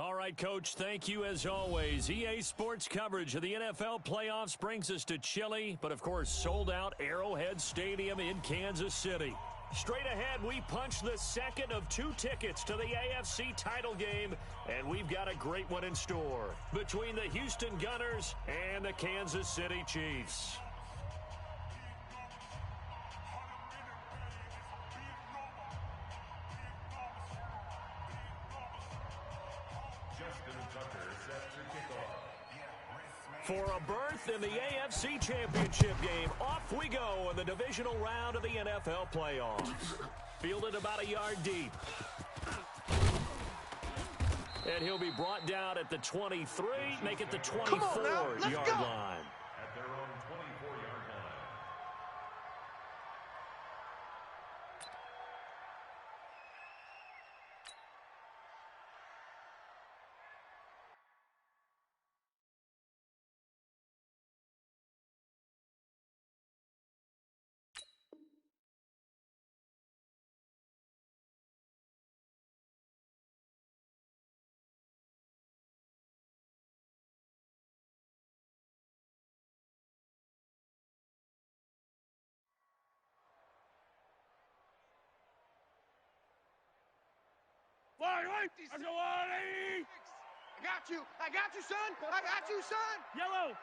All right, Coach, thank you as always. EA Sports coverage of the NFL playoffs brings us to chilly, but of course sold-out Arrowhead Stadium in Kansas City. Straight ahead, we punch the second of 2 tickets to the AFC title game, and we've got a great one in store between the Houston Gunners and the Kansas City Chiefs. For a berth in the AFC Championship game, off we go in the divisional round of the NFL playoffs. Fielded about a yard deep. And he'll be brought down at the 23, make it the 24-yard line. At their own 24-yard line. I got you, son. I got you, son. Yellow.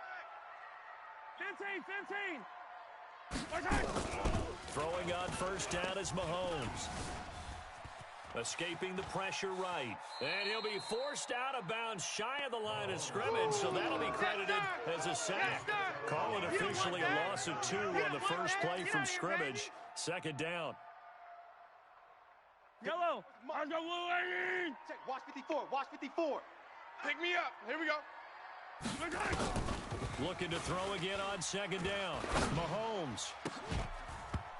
15. Throwing on first down is Mahomes. Escaping the pressure right. And he'll be forced out of bounds shy of the line of scrimmage, so that'll be credited as a sack. Call it officially a loss of 2 on the first play from scrimmage. Second down. Yellow. Watch 54. Watch 54. Pick me up. Here we go. Looking to throw again on second down. Mahomes.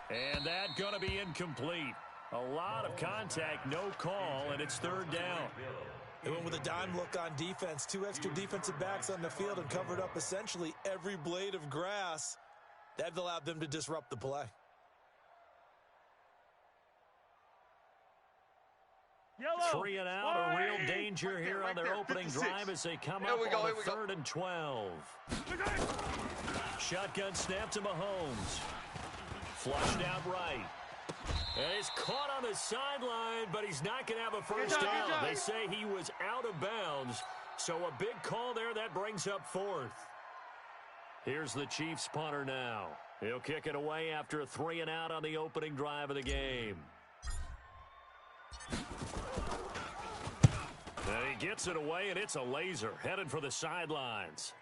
And that going to be incomplete. A lot of contact, no call, and it's third down. They went with a dime look on defense. 2 extra defensive backs on the field and covered up essentially every blade of grass. That allowed them to disrupt the play. Yellow. 3 and out, a real danger here on their opening drive as they come up on a 3rd and 12. Shotgun snap to Mahomes. Flushed out right. And he's caught on the sideline, but he's not going to have a first down. They say he was out of bounds, so a big call there. That brings up 4th. Here's the Chiefs punter now. He'll kick it away after a 3 and out on the opening drive of the game. And he gets it away, and it's a laser headed for the sidelines.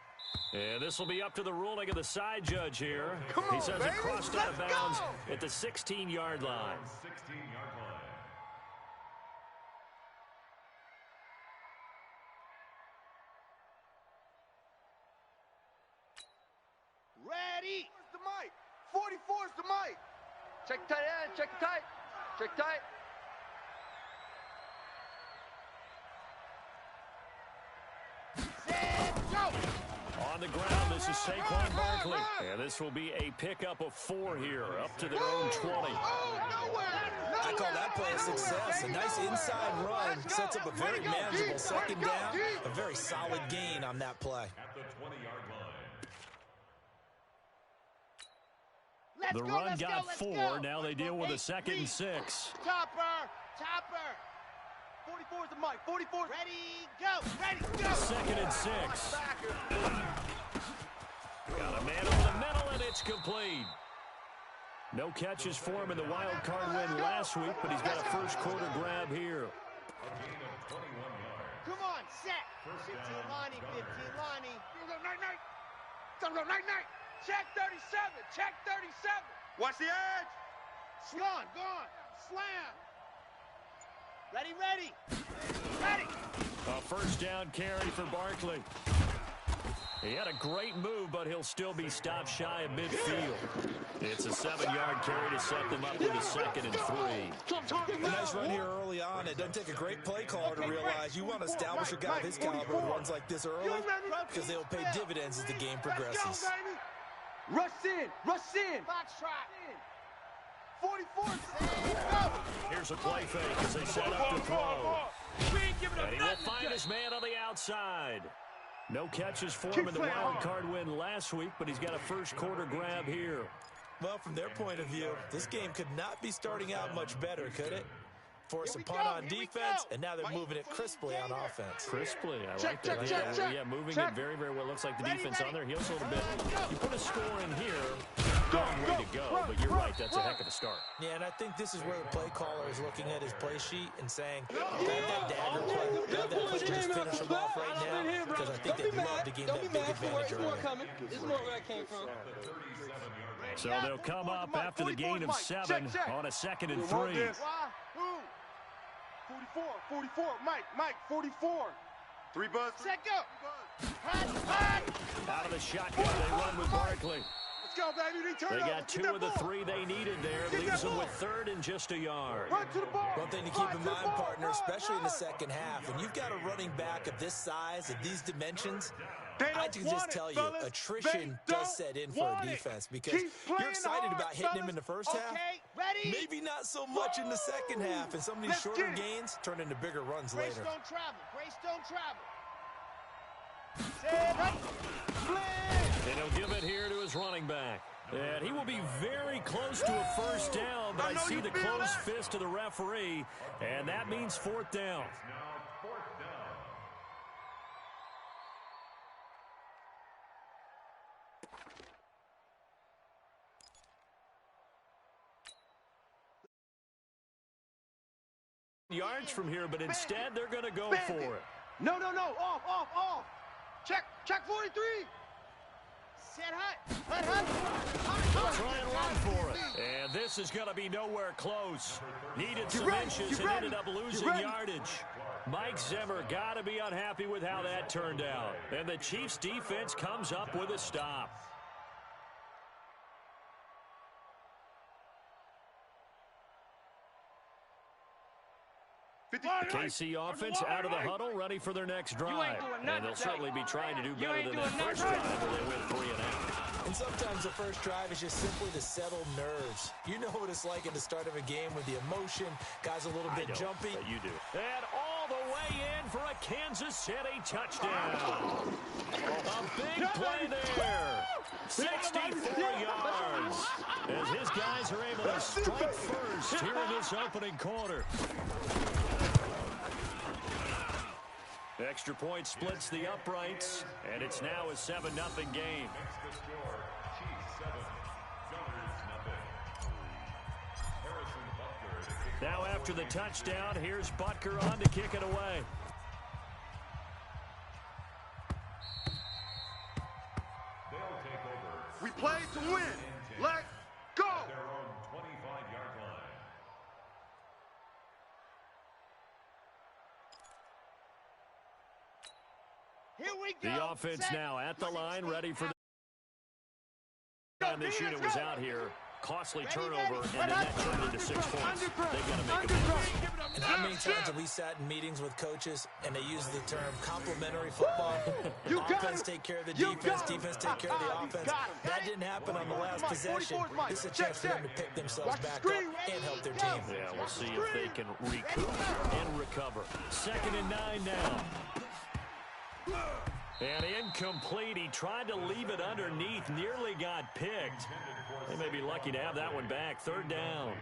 And this will be up to the ruling of the side judge here. He says it crossed out of bounds at the 16-yard line. 16-yard line. Ready. Where's the mic? 44's the mic. Check tight end. Check tight. Check tight. On the ground, this is Saquon Barkley. And this will be a pickup of 4 here, up to their own 20. I call that play a success. A nice inside run. Sets up a very manageable second down. A very solid gain on that play. At the 20-yard line. The run got 4. Now they deal with a 2nd and 6. Chopper. 44's the mic. 44. Ready, go. Ready, go. 2nd and 6. Got a man over the middle, and it's complete. No catches for him in the wild card win last week, but he's got a first quarter grab here. A gain of 21 yards. Come on, set. 15 Lonnie, 15 Lonnie. Night. Check 37. Check 37. Watch the edge. Gone. Slam. Ready. A first down carry for Barkley. He had a great move, but he'll still be stopped shy of midfield. It's a 7-yard carry to set them up with a 2nd and 3. A nice run here early on. It doesn't take a great play caller to realize you want to establish a guy of his caliber with runs like this early because they'll pay dividends as the game progresses. Rush in. Box trap. 44. Here's a play fake as they set up to throw. We ain't giving up And he will nothing find today. his man on the outside. No catches for him in the wild card win last week, but he's got a first quarter grab here. Well, from their point of view, this game could not be starting out much better, could it? Force a punt on defense, and now they're moving it crisply on offense. Crisply, I like Check, that. check, check. Yeah, moving Check. it very, very well. Looks like the defense on there heals a little bit. You put a score in here, long way to go, but you're right, that's a heck of a start. Yeah, and I think this is where the play caller is looking at his play sheet and saying, grab that dagger play, grab that play, just finish them off right now, because I think they'd love to gain that big advantage early. This is more where I came from. So they'll come up after the gain of 7 on a 2nd and 3. Why? Who? 44, Mike, 44. 3 buzz. Set go. Hot. Out of the shotgun, they run with Barkley. Let's go, baby. They got 2 of the 3 they needed there. Leaves them with 3rd and just a yard. Run to the ball. One thing to keep in mind, partner, especially in the second half, when you've got a running back of this size, of these dimensions, I can just tell you, attrition does set in for a defense because you're excited about hitting him in the first half. Ready? Maybe not so much in the second half, and some of these shorter gains turn into bigger runs later. Grace don't travel. Set up. And he'll give it here to his running back. And he will be very close to a first down, but I see the closed fist of the referee, and that means 4th down. Yards from here, but instead they're going to go for it. No. Off. Check 43. Set hot. Try and run for it. And this is going to be nowhere close. Needed some inches and ended up losing yardage. Mike Zimmer got to be unhappy with how that turned out. And the Chiefs defense comes up with a stop. The KC offense out of the huddle, ready for their next drive. And they'll certainly be trying to do better than that first drive where they went 3 and out. And sometimes the first drive is just simply to settle nerves. You know what it's like at the start of a game with the emotion, guys a little bit jumpy. But you do. And all the way in for a Kansas City touchdown. A big play there. 64 yards. As his guys are able to strike first here in this opening quarter. Extra point splits the uprights, and it's now a 7-0 game. Now after the touchdown, here's Butker on to kick it away. We play to win. Let's go. Their own 25-yard line. Here we go. The offense now at the line, ready for the time this unit was out here. Costly turnover, and then that turned into 6 points. They got to make a move. And how many times have we sat in meetings with coaches and they use the term complementary football? Offense take care of the defense, defense take care of the offense. That didn't happen on the last possession. This is a chance for them to pick themselves back up and help their team. Yeah, we'll see if they can recoup and recover. 2nd and 9 now. And incomplete. He tried to leave it underneath, nearly got picked. They may be lucky to have that one back. 3rd down.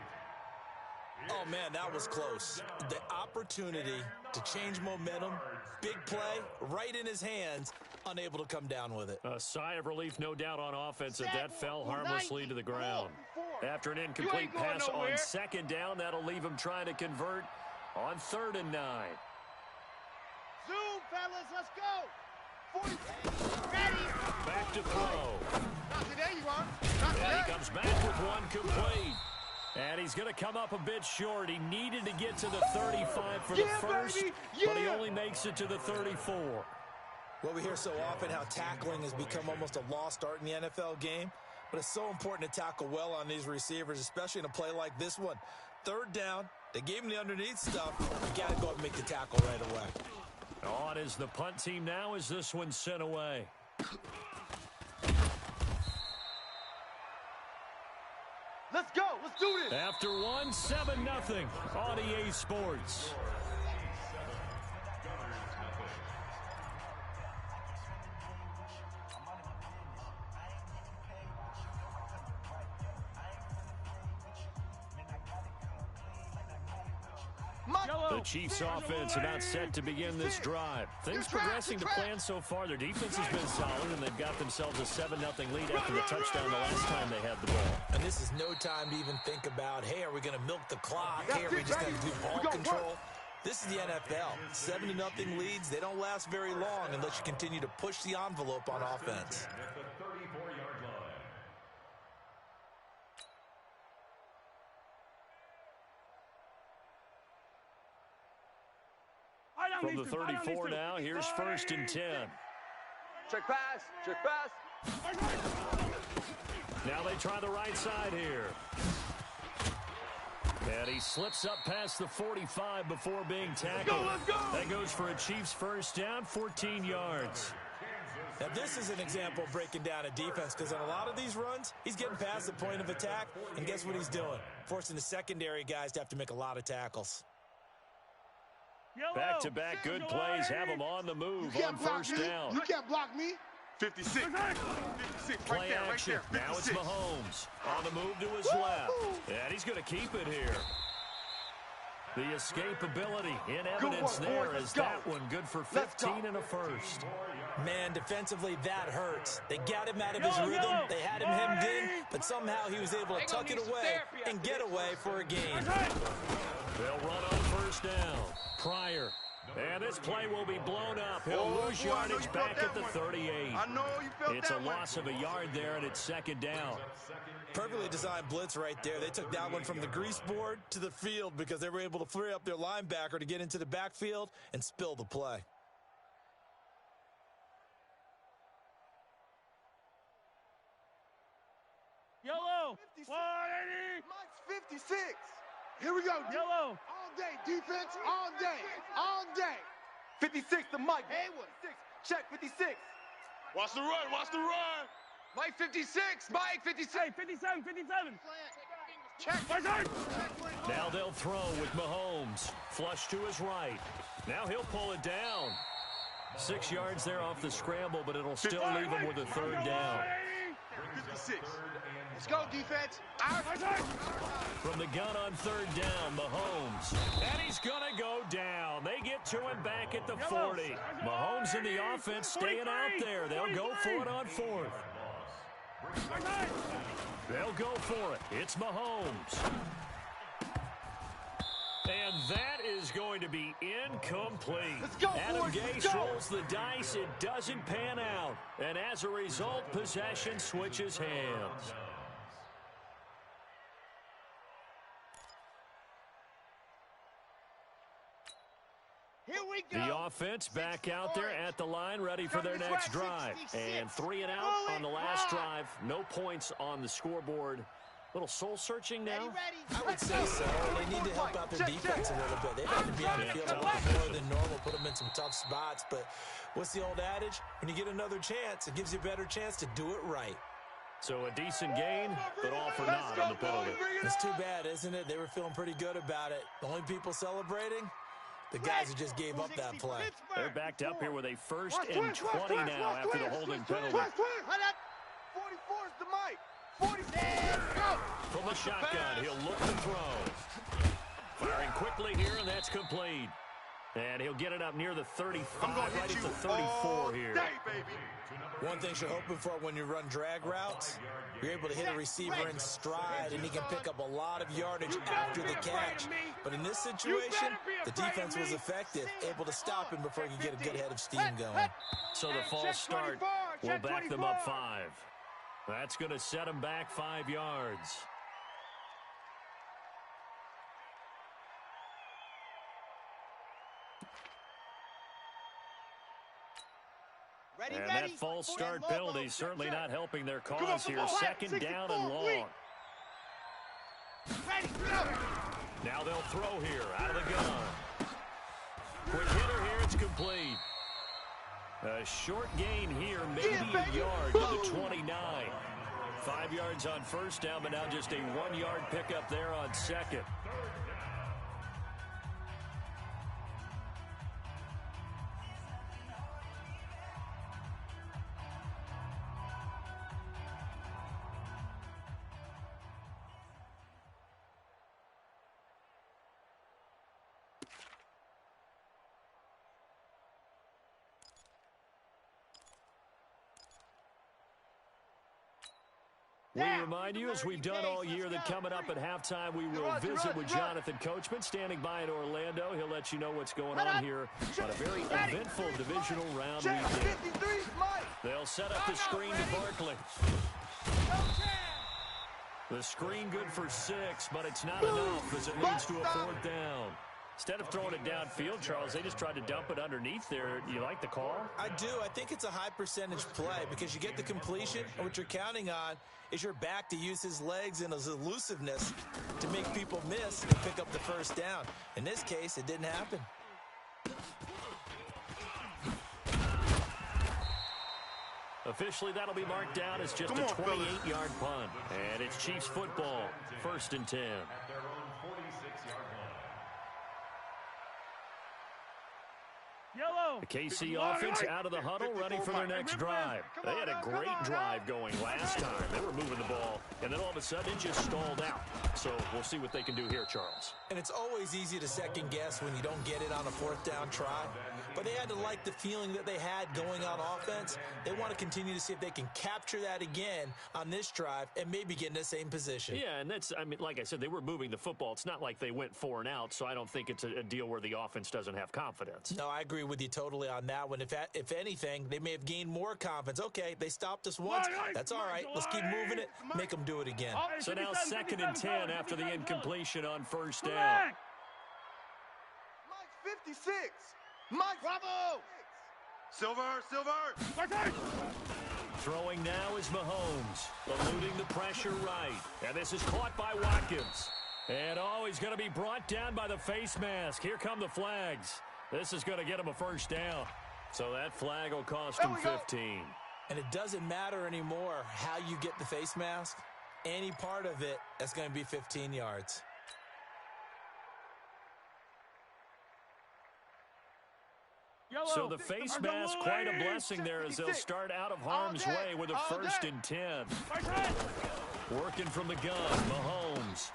Oh, man, that was close. The opportunity to change momentum, big play, right in his hands, unable to come down with it. A sigh of relief, no doubt, on offense as that fell harmlessly to the ground. After an incomplete pass on 2nd down, that'll leave him trying to convert on 3rd and 9. Zoom, fellas, let's go. 40. Ready. Back to throw. There you are. And he comes back with one complete. And he's going to come up a bit short. He needed to get to the 35 for the first, but he only makes it to the 34. Well, we hear so often how tackling has become almost a lost art in the NFL game, but it's so important to tackle well on these receivers, especially in a play like this one. 3rd down, they gave him the underneath stuff. You got to go up and make the tackle right away. On is the punt team now as this one's sent away. Let's go. Let's do this. After 1, 7-0 on EA Sports. The Chiefs offense about set to begin this drive. Things progressing to plan so far. Their defense has been solid, and they've got themselves a 7-0 lead after the touchdown the last time they had the ball. And this is no time to even think about, hey, are we going to milk the clock? Hey, are we just going to do ball control? This is the NFL. 7-0 leads, they don't last very long unless you continue to push the envelope on offense. From the 34 now, here's 1st and 10. Check pass. Check pass. Now they try the right side here. And he slips up past the 45 before being tackled. Let's go. That goes for a Chiefs first down, 14 yards. Now, this is an example of breaking down a defense because in a lot of these runs, he's getting past the point of attack, and guess what he's doing? Forcing the secondary guys to have to make a lot of tackles. Back-to-back good plays have him on the move on first down. You can't block me. 56. 56. Play action. Now it's Mahomes on the move to his left. And he's going to keep it here. The escapability in evidence there as that one good for 15 and a first. Man, defensively, that hurts. They got him out of his rhythm. They had him hemmed in, but somehow he was able to tuck it away and get away for a gain. They'll run on first down. Pryor. And this play will be blown up. He'll lose yardage back at the 38. I know you felt It's a that loss of a yard there, and it's 2nd down. Perfectly designed blitz right there. They took that one from the grease board to the field because they were able to free up their linebacker to get into the backfield and spill the play. Yellow. 56. 180. Mike's 56. Here we go. Yellow. All day, defense. All day. All day. 56 to Mike. Haywood. Check 56. Watch the run. Watch the run. Mike 56. Mike 56. Hey, 57. 57. Check. Now they'll throw with Mahomes. Flush to his right. Now he'll pull it down. 6 yards there off the scramble, but it'll still leave him with a 3rd down. 56. Let's go, defense. From the gun on 3rd down, Mahomes. And he's going to go down. They get to him back at the 40. Mahomes and the offense staying out there. They'll go for it on 4th. They'll go for it. It's Mahomes. And that is going to be incomplete. Let's go, Adam boys. Gase rolls the dice. It doesn't pan out. And as a result, possession switches hands. Here we go. The offense back out there at the line, ready for their next drive. And 3 and out on the last drive. No points on the scoreboard. Little soul-searching now? I would say so. They need to help out their defense a little bit. They've had to be on the field a little more than normal, put them in some tough spots. But what's the old adage? When you get another chance, it gives you a better chance to do it right. So a decent gain, but all for naught on the penalty. It's too bad, isn't it? They were feeling pretty good about it. The only people celebrating? The guys who just gave up that play. They're backed up here with a 1st and 20 now after the holding penalty. 44 is the mic. 44. From the shotgun, he'll look to throw. Firing quickly here, and that's complete. And he'll get it up near the 35, right at the 34 here. One thing you're hoping for when you run drag routes, you're able to hit a receiver in stride, and he can pick up a lot of yardage after the catch. But in this situation, the defense was effective, able to stop him before he could get a good head of steam going. So the false start will back them up 5. That's going to set them back 5 yards. And that false start penalty certainly not helping their cause here. 2nd down and long. Now they'll throw here out of the gun. Quick hitter here, it's complete. A short gain here, maybe a yard to the 29. 5 yards on first down, but now just a 1-yard pickup there on 2nd. We remind you, as we've done all year, that coming up at halftime, we will visit with Jonathan Coachman, standing by in Orlando. He'll let you know what's going on here on a very eventful divisional round weekend. They'll set up the screen to Barkley. The screen good for 6, but it's not enough as it leads to a 4th down. Instead of throwing it downfield, Charles, they just tried to dump it underneath there. You like the call? I do. I think it's a high percentage play because you get the completion, and what you're counting on is your back to use his legs and his elusiveness to make people miss and pick up the 1st down. In this case, it didn't happen. Officially, that'll be marked down as just a 28-yard punt. And it's Chiefs football, 1st and 10. At their own 46-yard line. Yellow. The KC offense out of the huddle, ready for their next drive. They had a great drive going last time. They were moving the ball, and then all of a sudden it just stalled out. So we'll see what they can do here, Charles. And it's always easy to second guess when you don't get it on a 4th down try. But they had to like the feeling that they had going on offense. They want to continue to see if they can capture that again on this drive and maybe get in the same position. Yeah, and that's, I mean, like I said, they were moving the football. It's not like they went 4 and out, so I don't think it's a deal where the offense doesn't have confidence. No, I agree with you totally on that one. If anything, they may have gained more confidence. Okay, they stopped us once. That's all right. Let's keep moving it. Make them do it again. So now 2nd and 10 after the incompletion on 1st down. Mike 56. Mike, bravo! Silver! Throwing now is Mahomes, eluding the pressure right. And this is caught by Watkins. And he's going to be brought down by the face mask. Here come the flags. This is going to get him a 1st down. So that flag will cost him 15. And it doesn't matter anymore how you get the face mask. Any part of it, that's going to be 15 yards. So the face mask, quite a blessing there as they'll start out of harm's way with a 1st and 10. Working from the gun, Mahomes.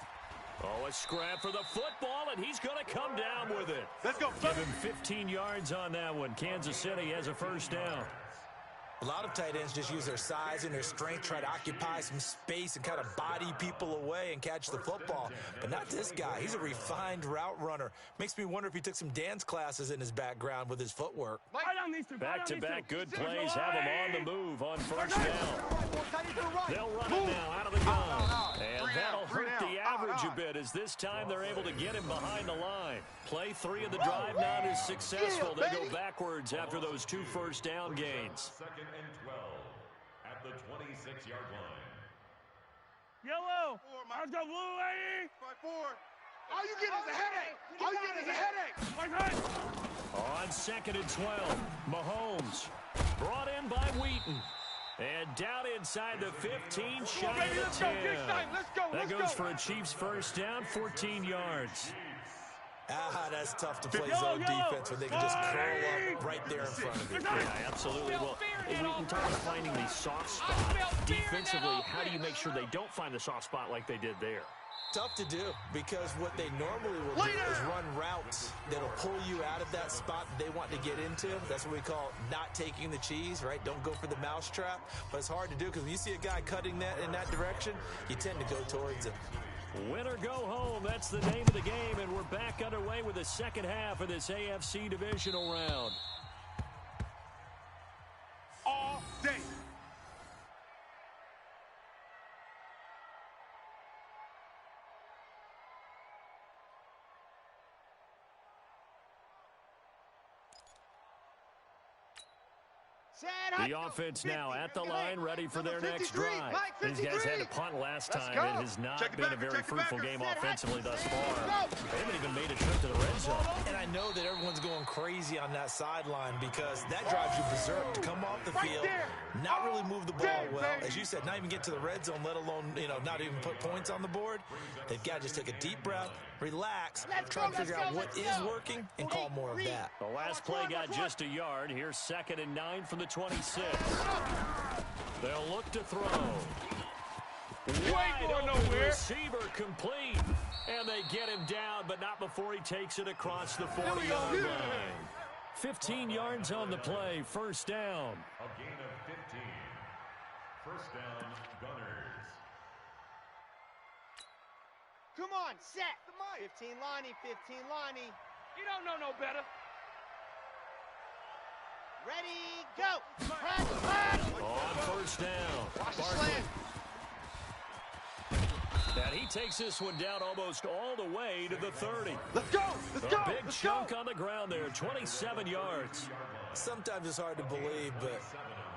A scrap for the football, and he's going to come down with it. Let's go. Give him 15 yards on that one. Kansas City has a 1st down. A lot of tight ends just use their size and their strength, try to occupy some space and kind of body people away and catch the football. But not this guy. He's a refined route runner. Makes me wonder if he took some dance classes in his background with his footwork. Back-to-back good plays have him on the move on 1st down. They'll run it now out of the gun. And that'll hurt the average a bit as this time they're able to get him behind the line. Play 3 of the drive not as successful. They go backwards after those 2 1st down gains. 2nd and 12 at the 26-yard line. Yellow. Let's go, blue lady. 5-4. All you get is a headache. On 2nd and 12, Mahomes brought in by Wheaton. And down inside the 15, shy of the 10. That goes for a Chiefs 1st down, 14 yards. That's tough to play zone defense when they can just curl up right there in front of you. Yeah, absolutely. Well, we can talk about finding the soft spot. Defensively, how do you make sure they don't find the soft spot like they did there? Tough to do because what they normally will do is run routes that'll pull you out of that spot that they want to get into. That's what we call not taking the cheese, right? Don't go for the mousetrap. But it's hard to do because when you see a guy cutting that in that direction, you tend to go towards him. Win or go home, that's the name of the game, and we're back underway with the 2nd half of this AFC divisional round. All day. The offense now at the line, ready for their next drive. These guys had to punt last time. It has not been a very fruitful game offensively thus far. They haven't even made a trip to the red zone. And I know that everyone's going crazy on that sideline because that drives you berserk to come off the field, not really move the ball well. As you said, not even get to the red zone, let alone, not even put points on the board. They've got to just take a deep breath, relax, try and figure out what is working, and call more of that. The last play got just a yard. Here's 2nd and 9 from the 26. They'll look to throw. Wide open receiver complete. And they get him down, but not before he takes it across the 40-yard line. 15 yards on the play, 1st down. A gain of 15. 1st down, Gunners. Come on, set. 15 Lonnie, 15 Lonnie. You don't know no better. Ready, go. Press. On first down. Watch the Barkley. slant. And he takes this one down almost all the way to the 30. Let's go. Let's A go. big Let's chunk go. on the ground there, 27 yards. Sometimes it's hard to believe, but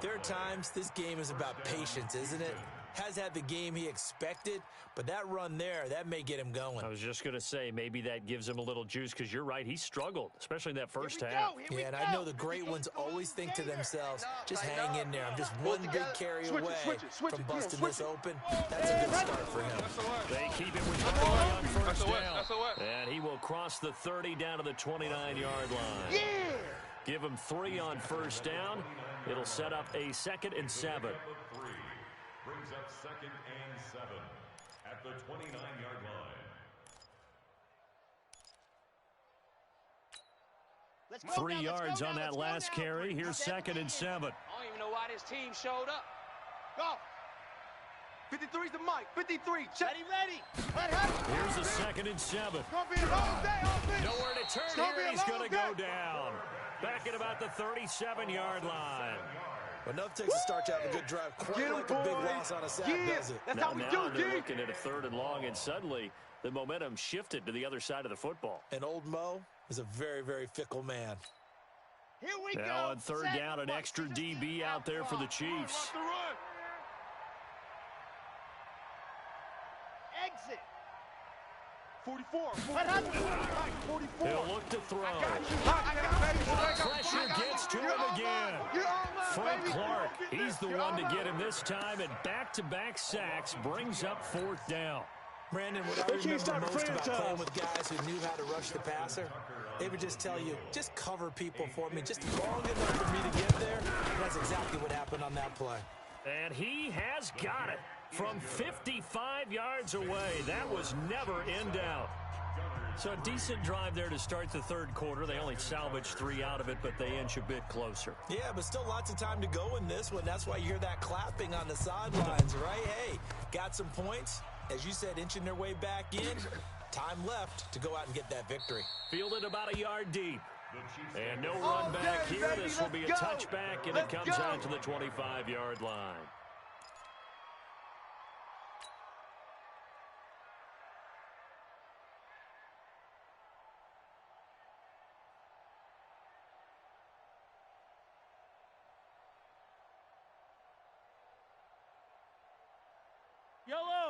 there are times this game is about patience, isn't it? Has had the game he expected, but that run there, that may get him going. I was just going to say, maybe that gives him a little juice, because you're right, he struggled, especially in that first half. Yeah, and I know the great ones always think to themselves, just hang in there. I'm just one big carry away from busting this open. That's a good start for him. They keep it with 30 on first down. And he will cross the 30 down to the 29-yard line. Yeah. Give him 3 on first down. It'll set up a 2nd and 7. Brings up 2nd and 7 at the 29-yard line. Let's go 3 now, let's yards go on now, that let's last go now. carry. Here's 2nd and 7. I don't even know why this team showed up. Go. 53's the mic. 53. Check. Ready. Here's the 2nd and 7. Gonna be a long day, offense. Nowhere to turn It's gonna here. be a He's going to long go day. down. Back at about the 37-yard line. Enough takes to start you out a good drive. Quite like a big loss on a sack, does it? That's Now how we do, they're D. looking at a 3rd and long, and suddenly the momentum shifted to the other side of the football. And old Mo is a very, very fickle man. Here we go. Now on 3rd Set. down, an extra DB out there for the Chiefs. Exit. 44. 44. He'll look to throw. I got it. Pressure gets to him again. You're on line, Frank baby. Clark, he's the You're one to on get line. him this time, and back-to-back sacks brings up 4th down. Brandon, what I remember most about playing with guys who knew how to rush the passer, they would just tell you, just cover people for me, just long enough for me to get there. And that's exactly what happened on that play. And he has got it from 55 yards away. That was never in doubt. So a decent drive there to start the 3rd quarter. They only salvaged 3 out of it, but they inch a bit closer. Yeah, but still lots of time to go in this one. That's why you hear that clapping on the sidelines, right? Hey, got some points. As you said, inching their way back in. Time left to go out and get that victory. Fielded about a yard deep. And no run back day, here. baby, This will be a let's go. touchback, and Let's it comes go. out to the 25-yard line.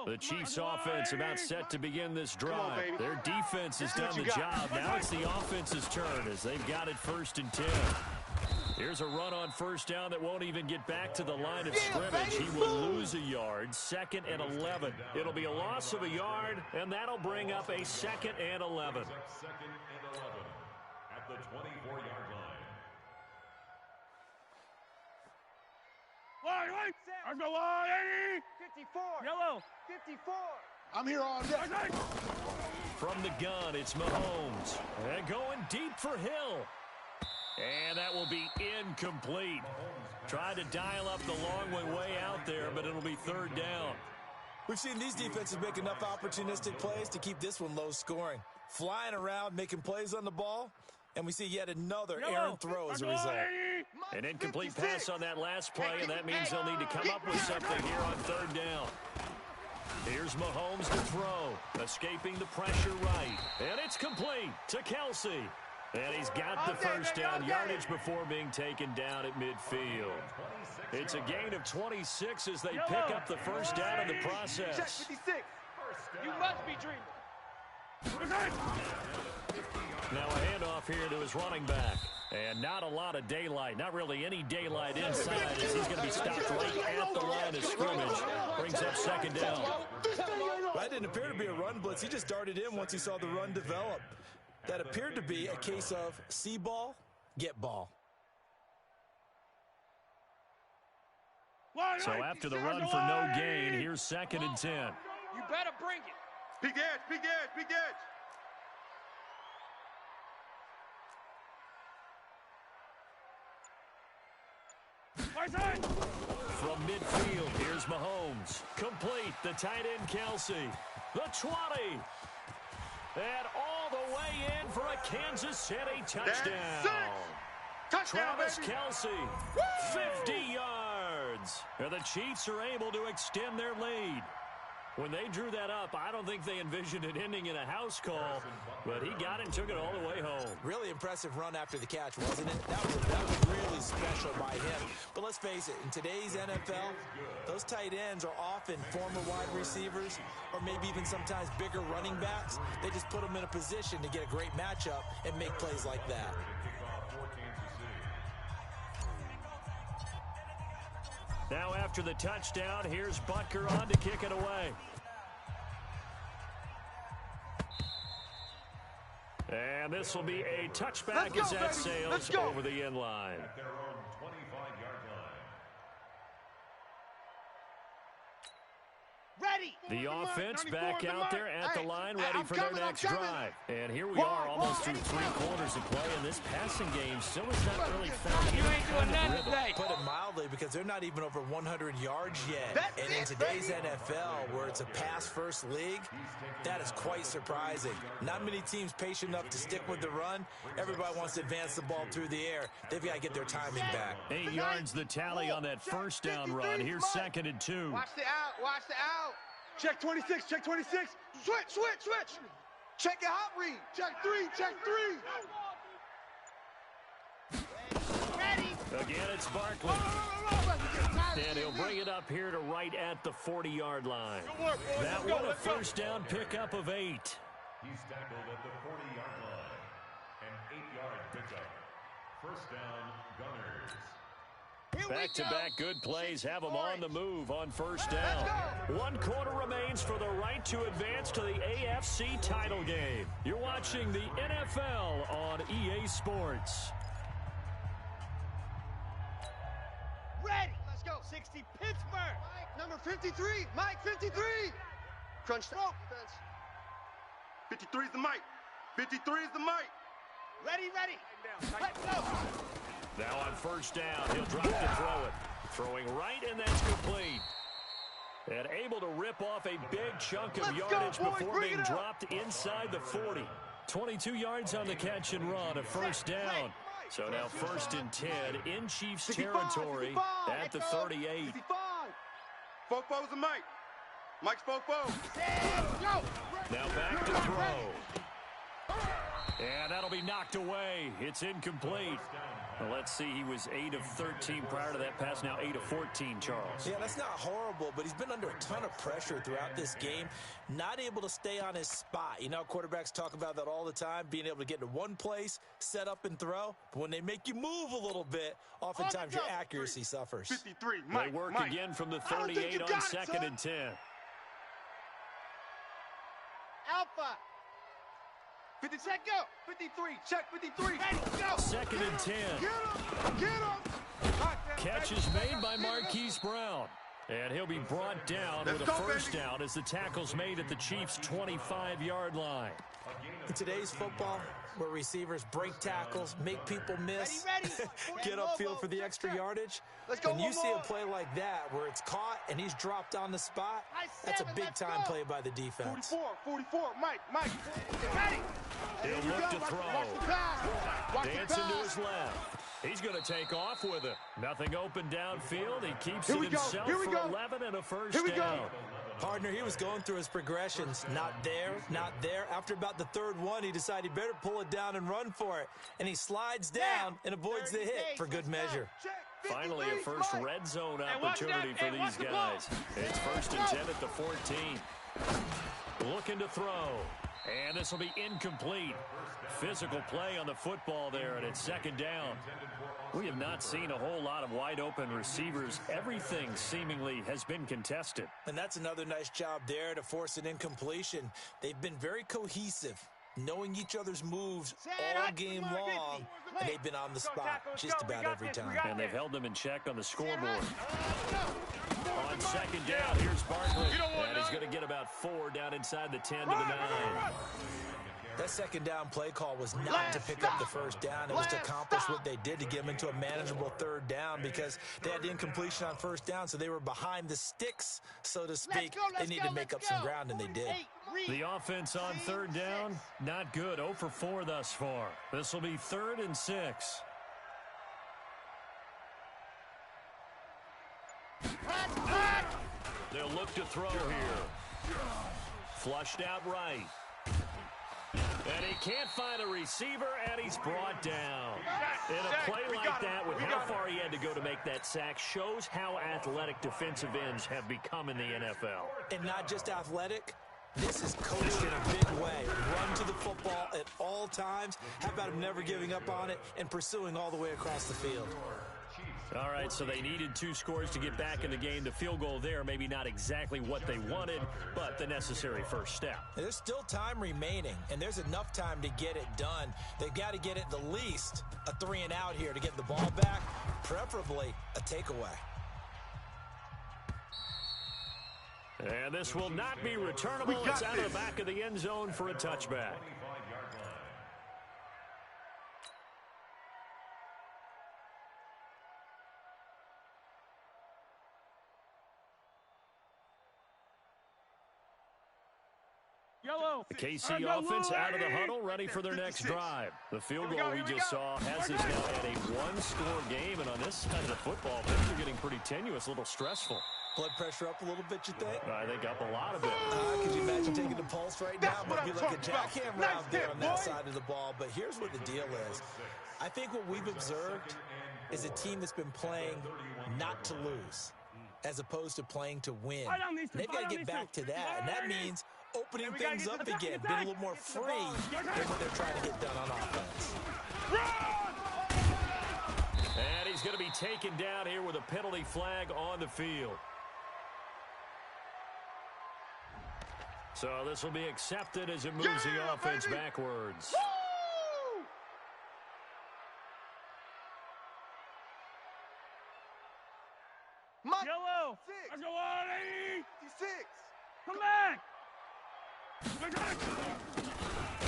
The Chiefs offense about set to begin this drive. baby. Their defense has done what you the got. job. Now it's the offense's turn as they've got it 1st and 10. Here's a run on first down that won't even get back to the line of scrimmage. He will lose a yard. 2nd and 11. It'll be a loss of a yard, and that'll bring up a 2nd and 11. 2nd and 11 at the 24-yard line. Wait. I go on, 80. 54. Yellow. 54. I'm here all day. From the gun, it's Mahomes. And going deep for Hill. And that will be incomplete. Tried to dial up the long way out there, but it'll be 3rd down. We've seen these defenses make enough opportunistic plays to keep this one low scoring. Flying around, making plays on the ball, and we see yet another errant throw as a result. An incomplete pass on that last play, and that means they'll need to come up with something here on 3rd down. Here's Mahomes to throw, escaping the pressure right. And it's complete to Kelsey. And he's got the first down yardage before being taken down at midfield. It's a gain of 26 as they pick up the first down in the Check process. 56. You must be dreaming. Now a handoff here to his running back. And not a lot of daylight, not really any daylight inside as he's going to be stopped right at the line of scrimmage. Brings up 2nd down. That didn't appear to be a run blitz. He just darted in once he saw the run develop. That appeared to be a case of see ball, get ball. So after the run for no gain, here's 2nd and 10. You better bring it. Big edge, big edge, big edge. From midfield, here's Mahomes. Complete, the tight end Kelsey. The 20. And all the way in for a Kansas City touchdown. Travis Kelsey, 50 yards. And the Chiefs are able to extend their lead. When they drew that up, I don't think they envisioned it ending in a house call, but he got it and took it all the way home. Really impressive run after the catch, wasn't it? That was really special by him. But let's face it, in today's NFL, those tight ends are often former wide receivers or maybe even sometimes bigger running backs. They just put them in a position to get a great matchup and make plays like that. Now after the touchdown, here's Butker on to kick it away. And this will be a touchback as that sails over the end line. At their own 25-yard line. Ready. The offense back out there at the line, ready for their next drive. And here we are almost through 3 quarters of play, and this passing game still has not really found any kind of rhythm. Put it mildly, because they're not even over 100 yards yet. And in today's NFL, where it's a pass-first league, that is quite surprising. Not many teams patient enough to stick with the run. Everybody wants to advance the ball through the air. They've got to get their timing back. 8 yards the tally on that first down run. Here's 2nd and 2. Watch the out. Watch the out. Check 26, check 26. Switch. Check your hot read. Check 3, check 3. Ready. Again, it's Barkley. And he'll bring it up here to right at the 40-yard line. That one a first down pickup of 8. He's tackled at the 40-yard line. An 8-yard pickup. First down, Gunners. Back-to-back good plays have them on the move on first down. 1 quarter remains for the right to advance to the AFC title game. You're watching the NFL on EA Sports. Ready. Let's go. 60 Pittsburgh. Mike, number 53. Mike, 53. Crunch the defense. 53 is the mic. 53 is the mic. Ready. Let's go. Now on first down, he'll drop to throw it. Throwing right, and that's complete. And able to rip off a big chunk of yardage before being dropped inside the 40. 22 yards on the catch and run, a first down. So now 1st and 10 in Chiefs territory at the 38. Fofo's the mic. Mike's Fofo. Now back to throw. And that'll be knocked away. It's incomplete. Well, let's see, he was 8 of 13 prior to that pass, now 8 of 14, Charles. Yeah, that's not horrible, but he's been under a ton of pressure throughout this game, not able to stay on his spot. You know, quarterbacks talk about that all the time, being able to get into one place, set up and throw. But when they make you move a little bit, oftentimes your accuracy suffers. 53, They work again from the 38 on 2nd and 10. Alpha. 50, check, go. 53, check 53. Ready, go. 2nd and 10. Get him. Catch is made by Marquise Brown. And he'll be brought down with a first down as the tackle's made at the Chiefs' 25-yard line. In today's football, where receivers break tackles, make people miss, get upfield for the extra yardage, when you see a play like that where it's caught and he's dropped on the spot, that's a big-time play by the defense. 44, Mike. Ready. He'll look to throw. Dancing to his left. He's going to take off with it. Nothing open downfield. He keeps it himself for 11 and a first down. Partner, he was going through his progressions. Not there. After about the 3rd one, he decided he better pull it down and run for it. And he slides down and avoids the hit for good measure. Finally, a first red zone opportunity for these guys. It's 1st and 10 at the 14. Looking to throw. And this will be incomplete. Physical play on the football there, and it's 2nd down. We have not seen a whole lot of wide-open receivers. Everything seemingly has been contested. And that's another nice job there to force an incompletion. They've been very cohesive, knowing each other's moves all game long, and they've been on the spot just about every time. And they've held them in check on the scoreboard. On 2nd down, here's Barkley. And he's going to get about 4 down inside the 10 to the 9. That second down play call was not to pick up the first down. It was to accomplish what they did to get them into a manageable third down because they had the incompletion on first down, so they were behind the sticks, so to speak. They needed to make up some ground, and they did. The offense on third down, not good. 0 for 4 thus far. This will be 3rd and 6. They'll look to throw here. Flushed out right. And he can't find a receiver, and he's brought down. In a play like that, with how far he had to go to make that sack, shows how athletic defensive ends have become in the NFL. And not just athletic. This is coached in a big way. Run to the football at all times. How about him never giving up on it and pursuing all the way across the field? All right, so they needed 2 scores to get back in the game. The field goal there, maybe not exactly what they wanted, but the necessary first step. There's still time remaining, and there's enough time to get it done. They've got to get it the least a 3-and-out here to get the ball back, preferably a takeaway. And this will not be returnable. It's out of the back of the end zone for a touchback. The KC offense out of the huddle, ready for their next drive. The field goal we just saw has us now at a 1-score game, and on this side of the football, things are getting pretty tenuous, a little stressful. Blood pressure up a little bit, you think? I think up a lot of it. Could you imagine taking the pulse right now? Might be like a jackhammer out there on that side of the ball. But here's what the deal is. I think what we've observed is a team that's been playing not to lose as opposed to playing to win. They've got to get back to that, and that means opening things up again, being a little more free than what they're trying to get done on offense. And he's going to be taken down here with a penalty flag on the field. So this will be accepted as it moves the offense backwards. Yellow! I go on 86! Come back!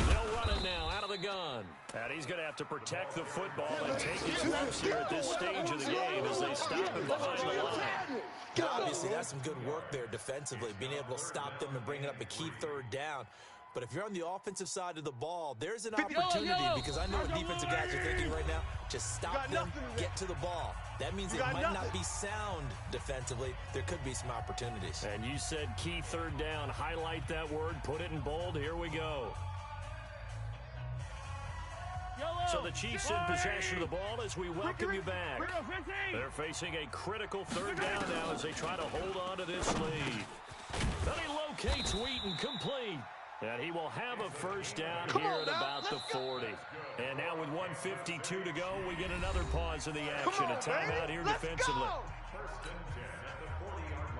They'll run it now out of the gun. And he's going to have to protect the football and take his lumps here at this stage of the game as they stop him behind the line. Obviously, that's some good work there defensively, being able to stop them and bring up a key third down. But if you're on the offensive side of the ball, there's an opportunity because I know what defensive guys are thinking right now. Just stop them, get to the ball. That means it might not be sound defensively. There could be some opportunities. And you said key third down. Highlight that word. Put it in bold. Here we go. So the Chiefs in possession of the ball as we welcome you back. They're facing a critical third down now as they try to hold on to this lead. Then he locates Wheaton, complete. And he will have a first down here at about the 40. And now with 1:52 to go, we get another pause in the action. A timeout here defensively. First and 10 at the 40-yard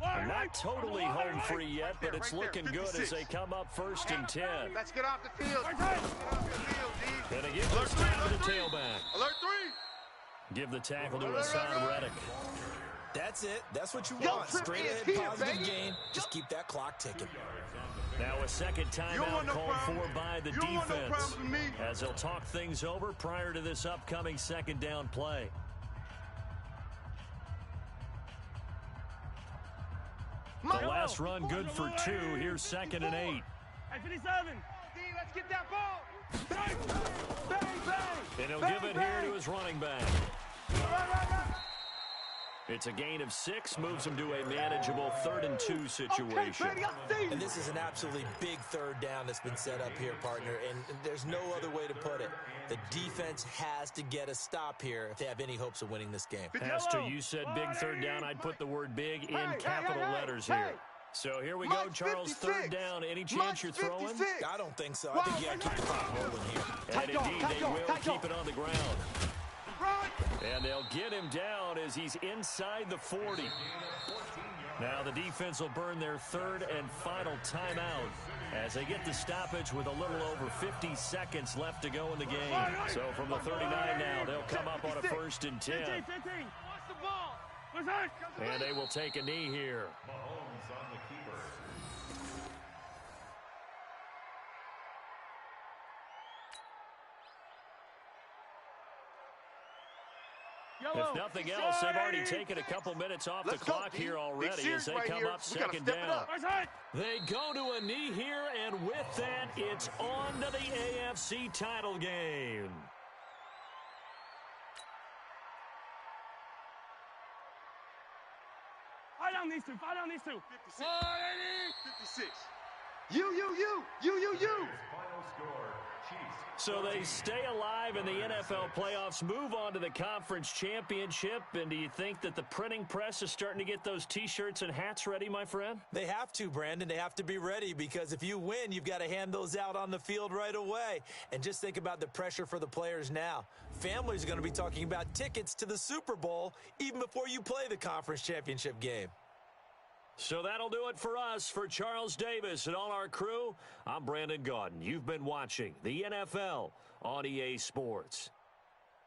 line. Not totally home free yet, but it's looking good as they come up 1st and 10. Let's get off the field. And they give this time to the tailback. Alert 3. Give the tackle to Hassan Reddick. That's it. That's what you want. Straight ahead, positive gain. Just keep that clock ticking. Now a second timeout called for by the defense as they'll talk things over prior to this upcoming second down play. The last run good for 2. Here's 2nd and 8. At 57. D, let's get that ball. Bang, bang, bang. And he'll give it here to his running back. It's a gain of 6, moves him to a manageable 3rd and 2 situation. And this is an absolutely big third down that's been set up here, partner, and there's no other way to put it. The defense has to get a stop here if they have any hopes of winning this game. Pastor, you said big third down. I'd put the word big in capital letters here. So here we go, Charles, 3rd down. Any chance you're throwing? I don't think so. I think you got to keep the clock rolling here. And indeed, they will keep it on the ground. And they'll get him down as he's inside the 40. Now the defense will burn their 3rd and final timeout as they get the stoppage with a little over 50 seconds left to go in the game. So from the 39 now, they'll come up on a 1st and 10. Watch the ball. And they will take a knee here. Mahomes on the keeper. If nothing else, they've already taken a couple minutes off the clock here already as they come up second down. They go to a knee here, and with that, it's on to the AFC title game. Fight on these two. Fight on these two. 56. You. Final score, Chiefs. So they stay alive in the NFL playoffs, move on to the conference championship, and do you think that the printing press is starting to get those T-shirts and hats ready, my friend? They have to, Brandon. They have to be ready because if you win, you've got to hand those out on the field right away. And just think about the pressure for the players now. Families are going to be talking about tickets to the Super Bowl even before you play the conference championship game. So that'll do it for us. For Charles Davis and all our crew, I'm Brandon Gaudin. You've been watching the NFL on EA Sports.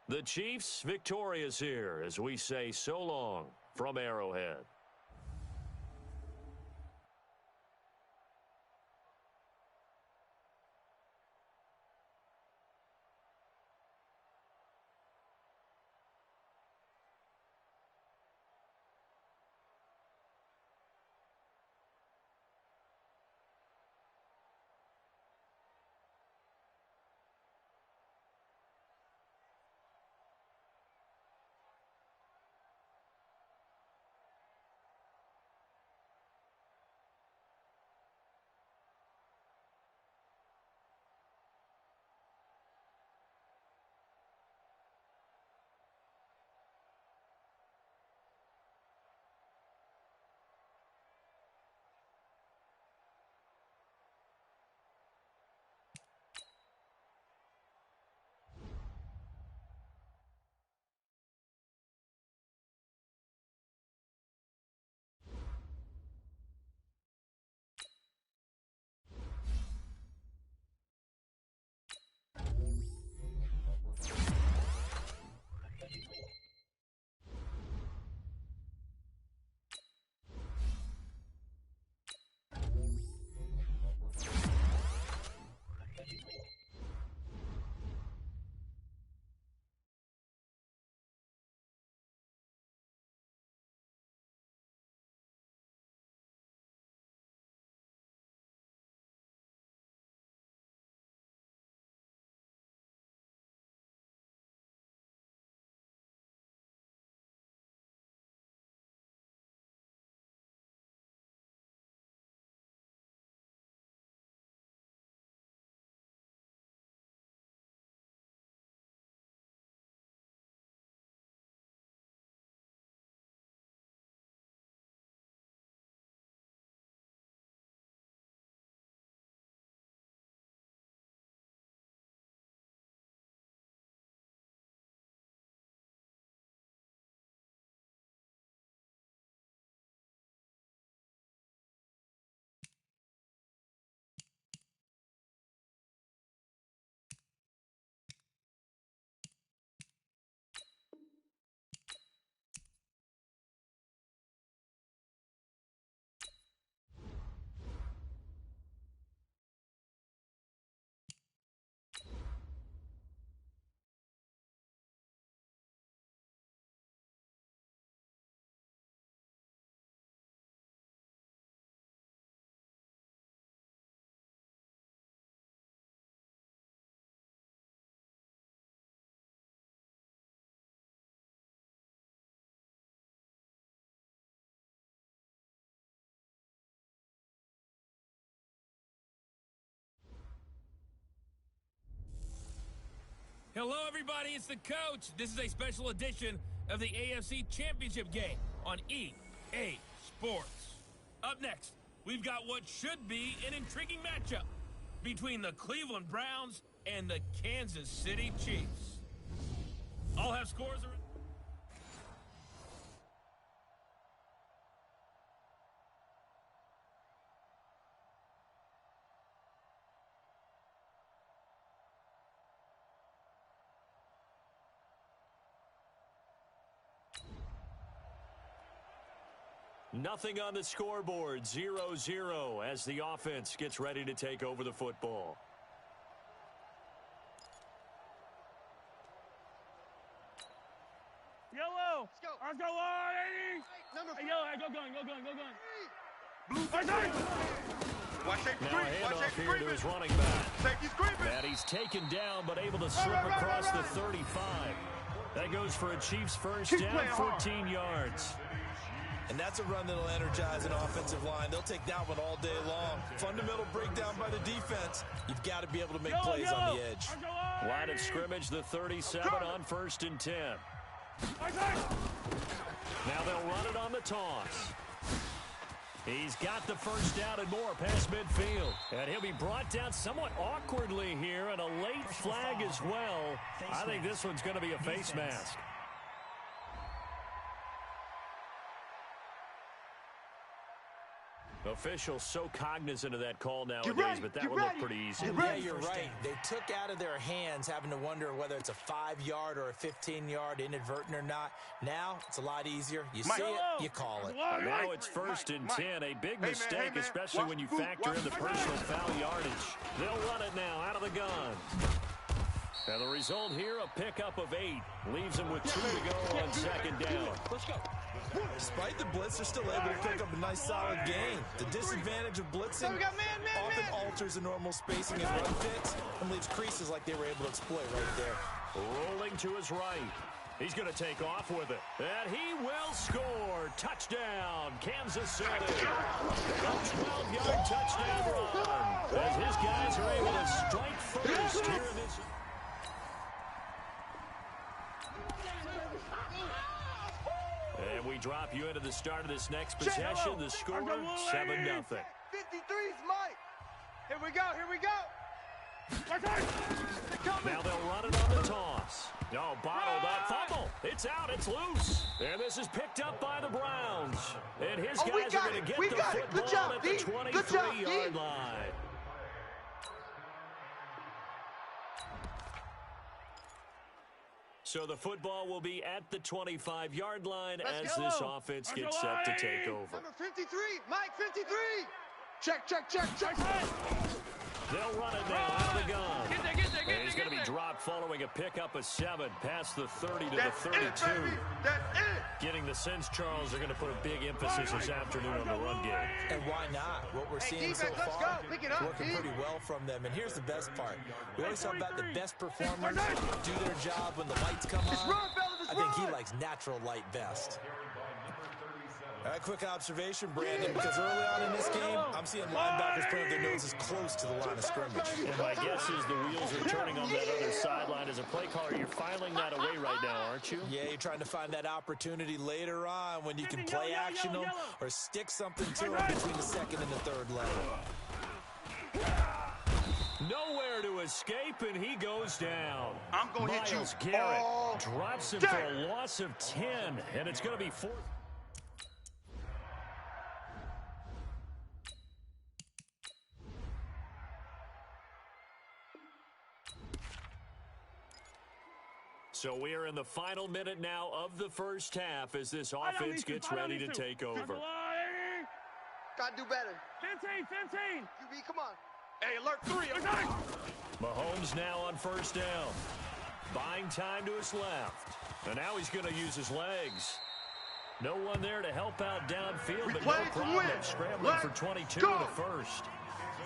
The Chiefs victorious here as we say so long from Arrowhead. Hello, everybody. It's the coach. This is a special edition of the AFC Championship game on EA Sports. Up next, we've got what should be an intriguing matchup between the Cleveland Browns and the Kansas City Chiefs. I'll have scores. Nothing on the scoreboard, 0-0 as the offense gets ready to take over the football. Yellow. Let's go. Let's go, 180. Number Hey, yellow, hey, go gun, go gun, go gun. Blue. Watch safety Now a screaming. Watch handoff safety here to screaming. his running back. Safety screaming. And he's taken down, but able to slip across the 35. That goes for a Chiefs first down, 14 yards. And that's a run that'll energize an offensive line. They'll take that one all day long. Fundamental breakdown by the defense. You've got to be able to make plays on the edge. Line of scrimmage, the 37 on 1st and 10. Now they'll run it on the toss. He's got the first down and more past midfield. And he'll be brought down somewhat awkwardly here, and a late flag as well. I think this one's going to be a face mask. Officials so cognizant of that call nowadays, but that would look pretty easy. Yeah, you're right. They took out of their hands having to wonder whether it's a 5-yard or a 15-yard inadvertent or not. Now, it's a lot easier. You see it, you call it. Now it's 1st and 10. A big mistake, especially when you factor in the personal foul yardage. They'll run it now out of the gun. And the result here, a pickup of 8. Leaves them with 2 to go on 2nd down. Let's go. Despite the blitz, they're still able to pick up a nice solid gain. The disadvantage of blitzing often alters the normal spacing and run fits and leaves creases like they were able to exploit right there. Rolling to his right. He's going to take off with it. And he will score. Touchdown, Kansas City. A 12-yard touchdown run. As his guys are able to strike first here in this. And we drop you into the start of this next possession. The score, 7-0. 53's Mike. Here we go, here we go. Now they'll run it on the toss. No, bottled up fumble. It's out, it's loose. And this is picked up by the Browns. And his guys are going to get the football at the 23-yard line. So the football will be at the 25-yard line as this offense gets set to take over. Number 53, Mike 53. Check, check, check, check. They'll run it now out of the gun. Get there, And he's going to be dropped following a pickup of 7 past the 30 to That's the 32. it, baby. That's it. Getting the sense, Charles, they're going to put a big emphasis this afternoon on the run game. And why not? What we're seeing defense, so let's far go. Pick it is up, working D. pretty well from them. And here's the best part. We always talk about the best performers do their job when the lights come on. run, fellas, just I think he run. likes natural light best. A quick observation, Brandon, because early on in this game, I'm seeing linebackers putting their noses close to the line of scrimmage. And my guess is the wheels are turning on that other sideline. As a play caller, you're filing that away right now, aren't you? Yeah, you're trying to find that opportunity later on when you can play action them or stick something to them between the 2nd and the 3rd level. Nowhere to escape, and he goes down. I'm going to hit you. Myles Garrett all drops him day. for a loss of 10, and it's going to be 4th. So we are in the final minute now of the first half as this offense gets ready to take over. Gotta do better. 15. QB, come on. Hey, alert 3. Mahomes now on 1st down. Buying time to his left. And now he's going to use his legs. No one there to help out downfield, but no play to problem win. scrambling for 22 go. to the 1st.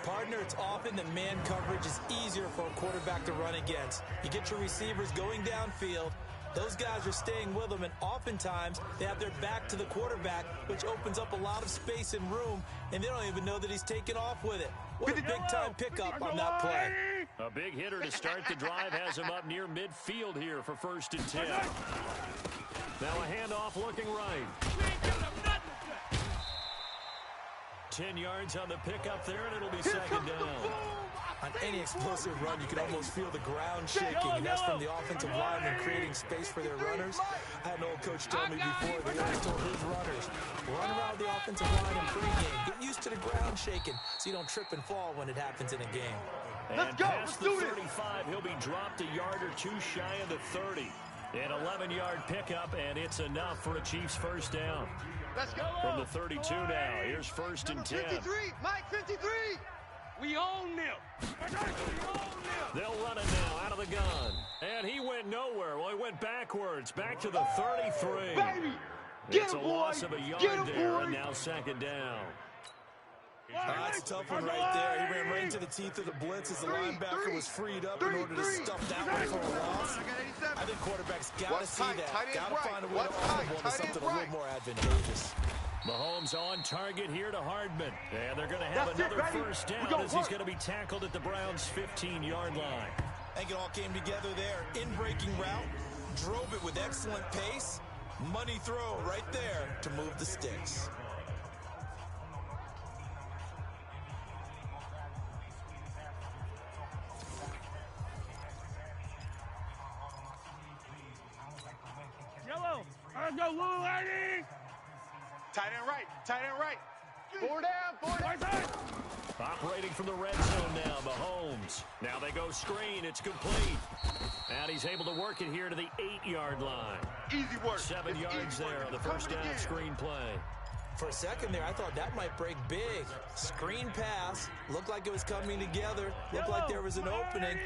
Partner, it's often that man coverage is easier for a quarterback to run against. You get your receivers going downfield. Those guys are staying with them, and oftentimes they have their back to the quarterback, which opens up a lot of space and room, and they don't even know that he's taking off with it. What a big-time pickup on that play. A big hitter to start the drive has him up near midfield here for 1st and 10. Now a handoff looking right. 10 yards on the pickup there, and it'll be 2nd down. On any explosive run, you can almost feel the ground shaking, and that's from the offensive linemen creating space for their runners. I had an old coach tell me before, they always told his runners, run around the offensive line in pregame. Get used to the ground shaking so you don't trip and fall when it happens in a game. And past the 35, he'll be dropped a yard or two shy of the 30. An 11-yard pickup, and it's enough for a Chiefs first down. Let's go. From the 32 now, here's first and 10. 53, Mike 53. We own them. They'll run it now out of the gun. And he went nowhere. Well, he went backwards, back to the 33. Baby, get It's a him, boy. loss of a yard Get him, there, boy. and now second down. That's a tough one right there. He ran right into the teeth of the blitz as the linebacker was freed up in order to stuff that one for a loss. I think quarterbacks got to see that. Got to find a way to audible to something a little more advantageous. Mahomes on target here to Hardman. And they're going to have another first down as he's going to be tackled at the Browns' 15-yard line. I think it all came together there. In-breaking route, drove it with excellent pace. Money throw right there to move the sticks. Yellow. Let's go, little lady. Tight end right. Tight end right. Four down. Operating from the red zone now, Mahomes. Now they go screen. It's complete. And he's able to work it here to the 8-yard line. Easy work. 7 It's yards easy there work. on the Coming first down again. screen play. For a second there, I thought that might break big. Screen pass. Looked like it was coming together. Looked like there was an opening.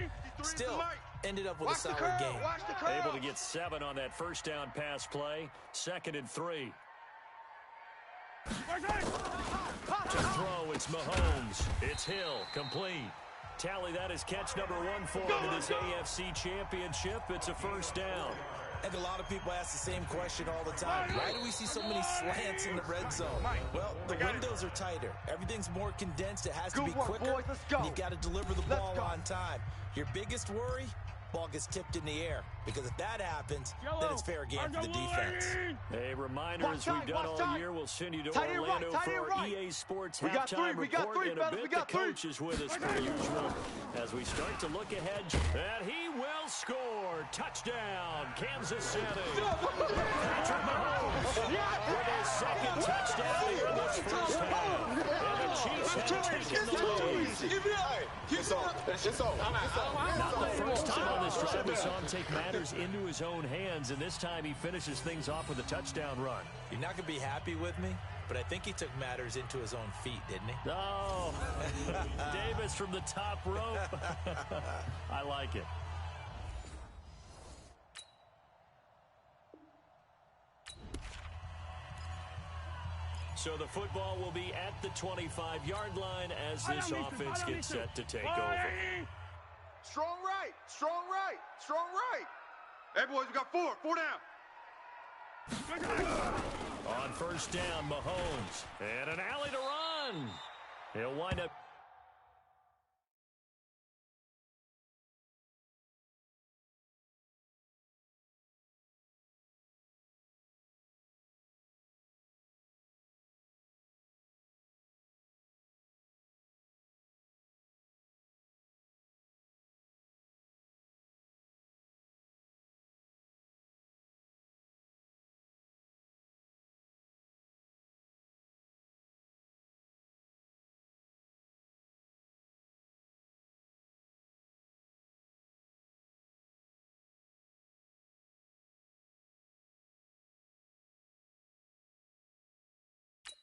Still, ended up with a solid game. Watch the curl. Able to get 7 on that first down pass play. 2nd and 3. To throw, it's Mahomes. It's Hill, complete. Tally, that is catch number 1 for him in this AFC Championship. It's a first down. I think a lot of people ask the same question all the time. Why do we see so many slants in the red zone? Well, the windows are tighter. Everything's more condensed. It has to be quicker. Boys. Let's go. And you've got to deliver the Let's ball go. on time. Your biggest worry? Ball gets tipped in the air. Because if that happens, then it's fair game for the defense. A reminder, Watch as we've time, done watch all time. year, we'll send you to Tight end right, Orlando tight for end our right. EA Sports We got halftime three, we got report. three, And a fellas, bit, we got the three. coach is with us per usual as we start to look ahead. And he will score. Touchdown, Kansas City. Patrick Mahomes with his second touchdown here in this first half. And the Chiefs have taken the lead. Not the first time on this drive we saw him take matters into his own hands, and this time he finishes things off with a touchdown run. You're not going to be happy with me, but I think he took matters into his own feet, didn't he? Oh, Davis from the top rope. I like it. So the football will be at the 25-yard line as this offense gets set to take over. Strong right. Strong right. Strong right. Hey, boys, we got 4. 4 down. On first down, Mahomes. And an alley to run. He'll wind up.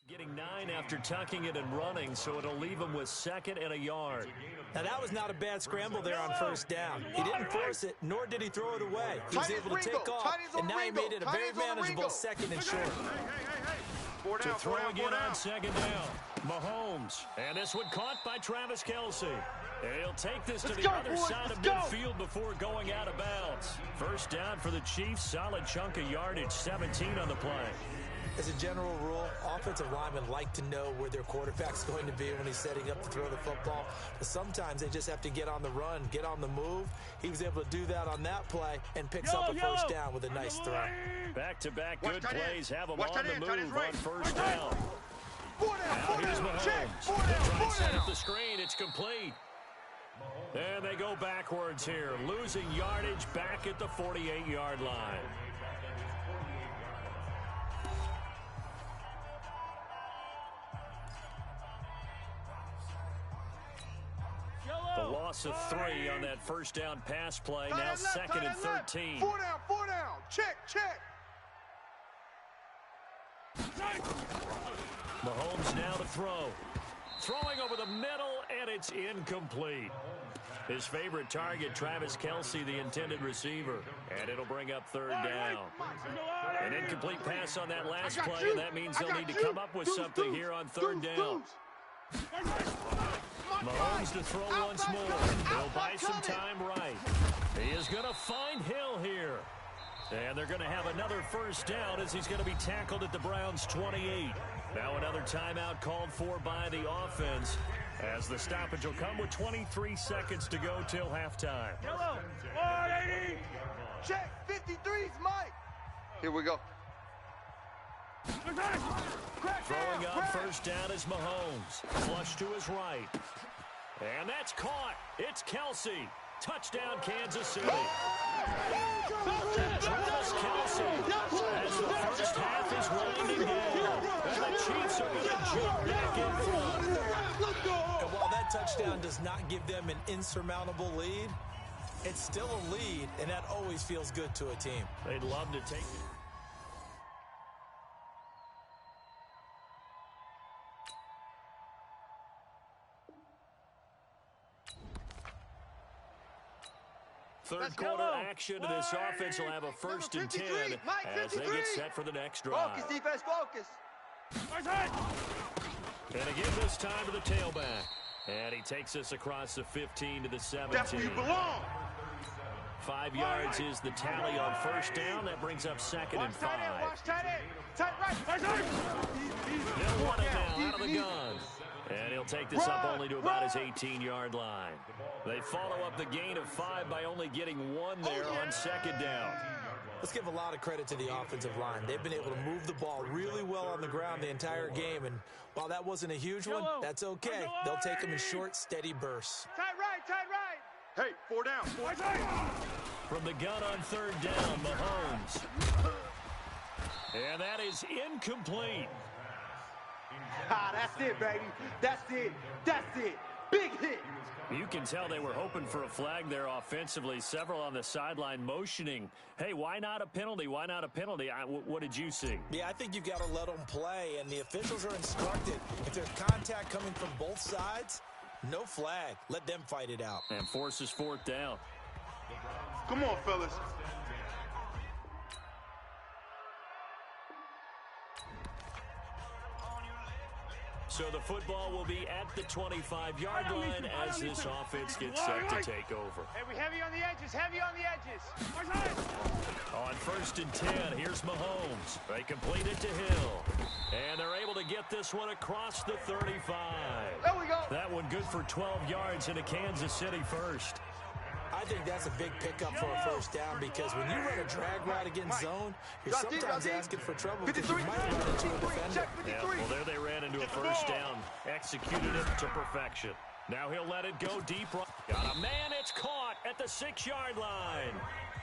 Getting 9 after tucking it and running, so it'll leave him with 2nd and a yard. Now, that was not a bad scramble there on first down. He didn't force it, nor did he throw it away. He was able to take off, and now he made it a very manageable 2nd and short. Hey. 4 To down. 4 throw down. 4 again down. on 2nd down. Mahomes. And this one caught by Travis Kelce. And he'll take this to the other side of midfield before going out of bounds. First down for the Chiefs. Solid chunk of yardage. 17 on the play. As a general rule, offensive linemen like to know where their quarterback's going to be when he's setting up to throw the football. But sometimes they just have to get on the run, get on the move. He was able to do that on that play and picks up a first down with a nice throw. Back-to-back Watch good tight end. plays have him Watch on tight the end. Tight end's move on right. first Watch tight down. 4 down. Now 4 here's down. Check. Mahomes. 4 They down. try 4 to set up down. the screen. It's complete. And they go backwards here, losing yardage back at the 48-yard line. The loss loss of 3 on that first down pass play. Tight Now end left, 2nd and tight end left. 13. 4 down, 4 down. Check, check. Mahomes now to throw. Throwing over the middle, and it's incomplete. His favorite target, Travis Kelce, the intended receiver. And it'll bring up 3rd down. An incomplete pass on that last play, and that means they'll need to come up with something here on 3rd down. Mahomes to throw once more. He'll buy some time right. He is going to find Hill here. And they're going to have another 1st down as he's going to be tackled at the Browns' 28. Now another timeout called for by the offense as the stoppage will come with 23 seconds to go till halftime. Yellow, 180. Check, 53's Mike. Here we go. Throwing up 1st down is Mahomes. Flush to his right. And that's caught. It's Kelce. Touchdown, Kansas City. Travis Kelce as the first half is winding down. And the Chiefs are going to jump back in front. And while that touchdown does not give them an insurmountable lead, it's still a lead, and that always feels good to a team. They'd love to take it. Third quarter action to this offense will have a 1st and 10 as they get set for the next drive. Focus, defense, focus. And again this time to the tailback. And he takes us across the 15 to the 17. That's where you belong. 5 yards is the tally on 1st down. That brings up 2nd and 5. Watch tight end. Tight right. They'll run it now out of the gun. And he'll take this up only to about his 18-yard line. They follow up the gain of 5 by only getting 1 there on 2nd down. Let's give a lot of credit to the offensive line. They've been able to move the ball really well on the ground the entire game. And while that wasn't a huge one, that's okay. They'll take them in short, steady bursts. Tight right, tight right. Hey, 4 down. From the gun on 3rd down, Mahomes. And that is incomplete. Ah, that's it, baby. That's it. That's it. Big hit. You can tell they were hoping for a flag there offensively. Several on the sideline motioning. Hey, why not a penalty? Why not a penalty? What did you see? Yeah, I think you've got to let them play, and the officials are instructed. If there's contact coming from both sides, no flag. Let them fight it out. And forces 4th down. Come on, fellas. So the football will be at the 25-yard line as this offense gets set to take over. Hey, we heavy on the edges, heavy on the edges. On 1st and 10, here's Mahomes. They complete it to Hill. And they're able to get this one across the 35. There we go. That one good for 12 yards into Kansas City first. I think that's a big pickup for a 1st down because when you run a drag route against zone, you're sometimes asking for trouble because you might run into a defender. Yeah, well, there they ran into a 1st down. Executed it to perfection. Now he'll let it go deep. Got a man, it's caught at the 6-yard line.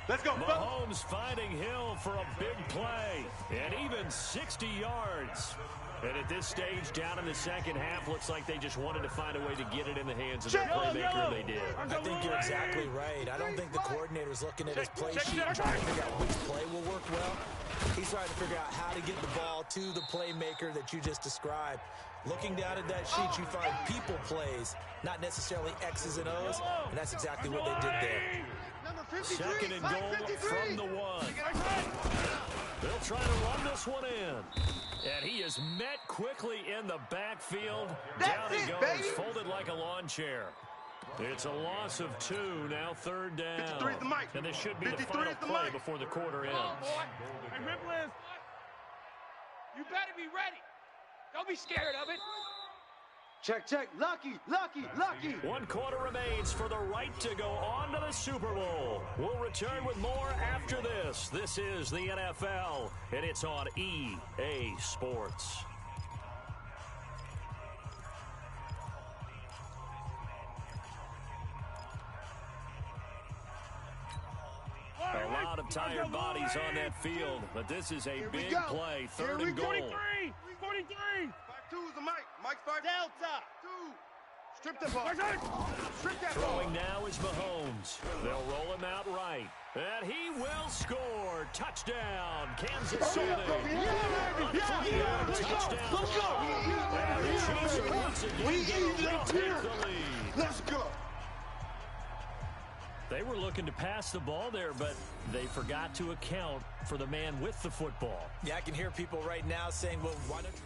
Let's go, Mahomes finding Hill for a big play. And even 60 yards. And at this stage, down in the 2nd half, looks like they just wanted to find a way to get it in the hands of their playmaker, and they did. I think you're exactly right. I don't think the coordinator's looking at his play sheet and trying to figure out which play will work well. He's trying to figure out how to get the ball to the playmaker that you just described. Looking down at that sheet, you find people plays, not necessarily X's and O's, and that's exactly what they did there. Number 53, 2nd and goal 53. from the 1. They'll try to run this one in. And he is met quickly in the backfield. Down he goes, baby. folded like a lawn chair. It's a loss of 2, now 3rd down. 53 is the mic. And this should be the 53 final is the play mic. before the quarter ends. Hey, Ripplers, you better be ready. Don't be scared of it. Check, check. Lucky, lucky, lucky. 1 quarter remains for the right to go on to the Super Bowl. We'll return with more after this. This is the NFL, and it's on EA Sports. A lot of tired bodies on that field, but this is a big play. 3rd and goal. 43. 43. 5-2 is the mic. Mike's 5. Delta. 2. Strip the ball. Strip that ball. Throwing now is Mahomes. They'll roll him out right. And he will score. Touchdown, Kansas City. Touchdown. Let's go. And the Chiefs are once again going to take the lead. Let's go. They were looking to pass the ball there, but they forgot to account for the man with the football. Yeah, I can hear people right now saying, well, why don't you...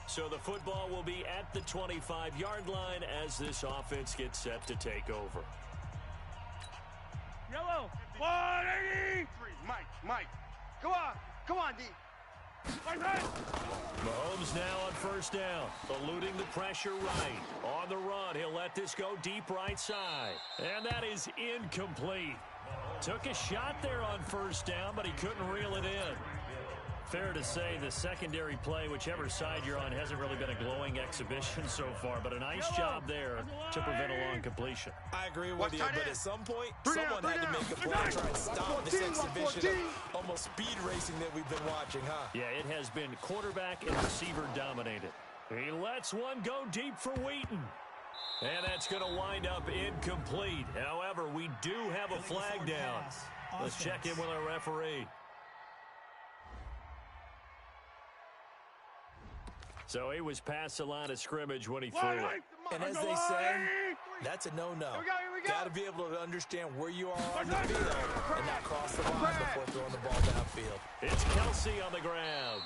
So the football will be at the 25-yard line as this offense gets set to take over. Yellow. 180. Mike. Come on, D. Mahomes now on first down, eluding the pressure right. On the run, he'll let this go deep right side. And that is incomplete. Took a shot there on first down, but he couldn't reel it in. Fair to say the secondary play, whichever side you're on, hasn't really been a glowing exhibition so far, but a nice job there to prevent a long completion. I agree with you, but at some point, someone had to make a play to try and stop this exhibition of almost speed racing that we've been watching, huh? Yeah, it has been quarterback and receiver dominated. He lets one go deep for Wheaton. And that's going to wind up incomplete. However, we do have a flag down. Let's check in with our referee. So he was past the line of scrimmage when he threw it. And as they say, that's a no-no. Got to be able to understand where you are on the field and not cross the line before throwing the ball downfield. It's Kelsey on the ground.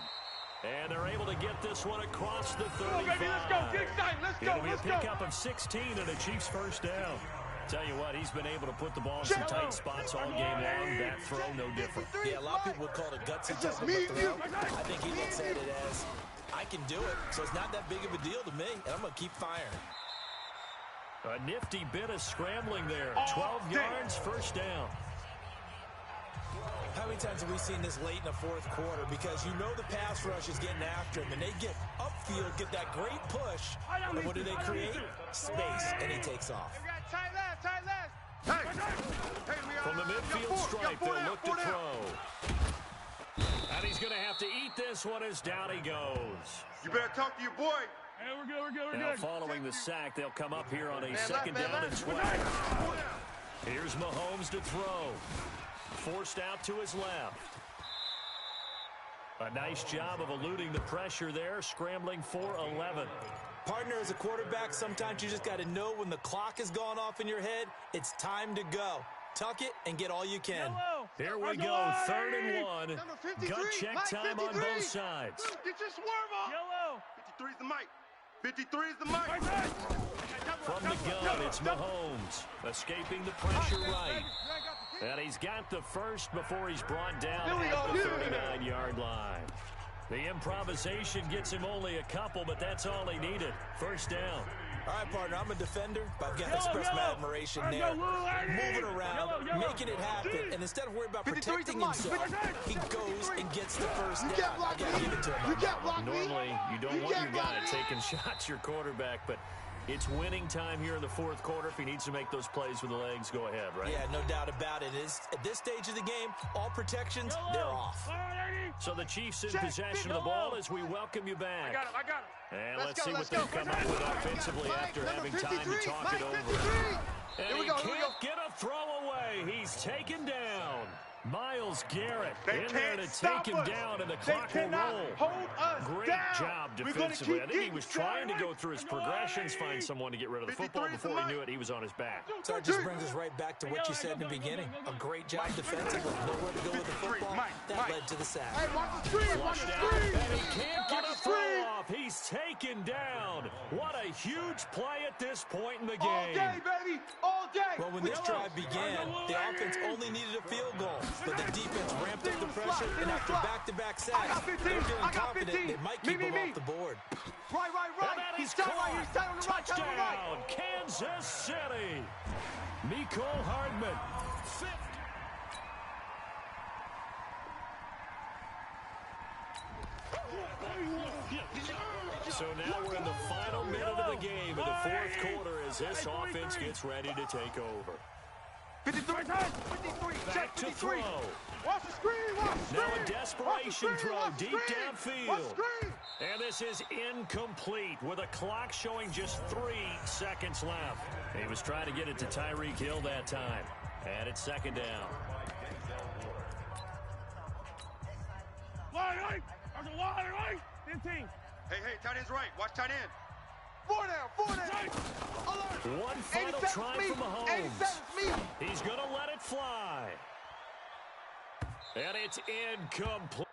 And they're able to get this one across the 35. Let's go. Get excited. Let's go. It'll be a pickup of 16 and a Chiefs first down. Tell you what, he's been able to put the ball in some tight spots all game long. That throw, no different. Yeah, a lot of people would call it a gutsy type of a throw. I think he looks at it as, I can do it, so it's not that big of a deal to me, and I'm going to keep firing. A nifty bit of scrambling there. 12 yards, first down. How many times have we seen this late in the fourth quarter? Because you know the pass rush is getting after him, and they get upfield, get that great push, and what do they create? Space, and he takes off. Tight left. From the midfield stripe, they'll look to throw. And he's going to have to eat this one as down he goes. You better talk to your boy. Hey, we're good. Now following the sack, they'll come up here on a second down and 12. Here's Mahomes to throw. Forced out to his left. A nice job of eluding the pressure there, scrambling for 11. Partner, as a quarterback, sometimes you just got to know when the clock has gone off in your head, it's time to go. Tuck it and get all you can. Here we go, 3rd and 1. Gut check time on both sides. Get your swerve on. Yellow. 53 is the mic. 53 is the mic. From the gun, it's Mahomes, escaping the pressure right. And he's got the first before he's brought down at the 39-yard line. The improvisation gets him only a couple, but that's all he needed. First down. All right, partner, I'm a defender, but I've got to express my admiration there. Moving around, making it happen, and instead of worrying about protecting himself, he goes and gets the first down. I got to give it to him. Normally, you don't want your guy taking shots, your quarterback, but it's winning time here in the fourth quarter. If he needs to make those plays with the legs, go ahead, right? Yeah, no doubt about it. At this stage of the game, all protections, they're off. So the Chiefs in possession of the ball as we welcome you back. I got him. And let's see what they come up with offensively after having time to talk it over. And he can't get a throw away. He's taken down. Myles Garrett in there to take him down, and the clock will roll. Great job defensively. I think he was trying to go through his progressions, find someone to get rid of the football. Before he knew it, he was on his back. So it just brings us right back to what you said in the beginning. A great job defensively. Nowhere to go with the football. That led to the sack. Flushed out, and he can't get a throw off. He's taken down. What a huge play at this point in the game. All day, baby. All day. Well, when this drive began, the offense only needed a field goal. But the defense ramped up the pressure, and after back-to-back sacks, they're feeling confident they might keep him off the board. Right. And that is caught. Touchdown, Kansas City. Mecole Hardman. So now we're in the final minute of the game in the fourth quarter as this offense gets ready to take over. 53. 53. Back Check to 53. throw. Watch the screen. Watch the screen. Now a desperation throw Watch the deep screen. downfield. Watch the screen. And this is incomplete with a clock showing just 3 seconds left. He was trying to get it to Tyreek Hill that time. And it's second down. Wide right. There's a wide right. 15. Hey, tight end's right. Watch tight end. 4 down. Alert. One final 87's try me. from Mahomes. 87's me. He's going to let it fly. And it's incomplete.